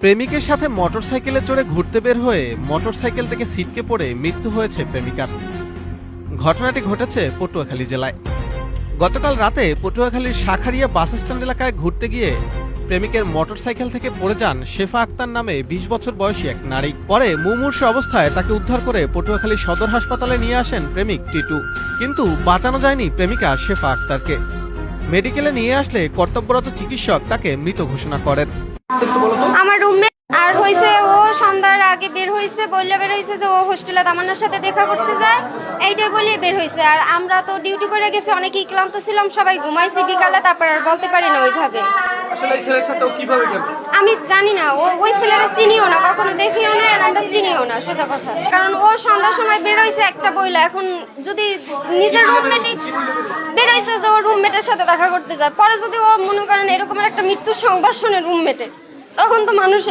প্রেমিকের সাথে মোটরসাইকেলে চড়ে ঘুরতে বের হয়ে মোটরসাইকেল থেকে ছিটকে পড়ে মৃত্যু হয়েছে প্রেমিকার। ঘটনাটি ঘটেছে পটুয়াখালী জেলায়। গতকাল রাতে পটুয়াখালীর শাখারিয়া বাস স্ট্যান্ড এলাকায় ঘুরতে গিয়ে প্রেমিকের মোটরসাইকেল থেকে পড়ে যান শেফা আক্তার নামে ২০ বছর বয়সী এক নারী। পরে মুমূর্ষু অবস্থায় তাকে উদ্ধার করে পটুয়াখালী সদর হাসপাতালে নিয়ে আসেন প্রেমিক টিটু, কিন্তু বাঁচানো যায়নি প্রেমিকা শেফা আক্তারকে। মেডিকেলে নিয়ে আসলে কর্তব্যরত চিকিৎসক তাকে মৃত ঘোষণা করেন। আমার রুমমেট আর হয়েছে ও সন্ধ্যার আগে বের হয়েছে, বললে বের হয়েছে যে ও হোস্টেলে তামান্নার সাথে দেখা করতে যায়, এইটাই বলে বের হয়েছে। আর আমরা তো ডিউটি করে গেছি, অনেকেই ক্লান্ত ছিলাম, সবাই ঘুমাইছি বিকালে, তারপর আর বলতে পারি না ওইভাবে। আসলে এই ছেলের সাথে ও কিভাবে গেল? আমি জানি না, ওই ছেলেরা চিনিও না, কখনো দেখিও না, আর আমরা চিনিও না, সোজা কথা। কারণ ও সন্ধ্যার সময় বের হয়েছে একটা বইলা, এখন যদি নিজের রুমমেটই বের হয়েছে যে ও রুমমেটের সাথে দেখা করতে যায়, পরে যদি ও মনে করেন এরকম একটা মৃত্যুর সংবাদ শুনে রুমমেটে, তখন তো মানুষ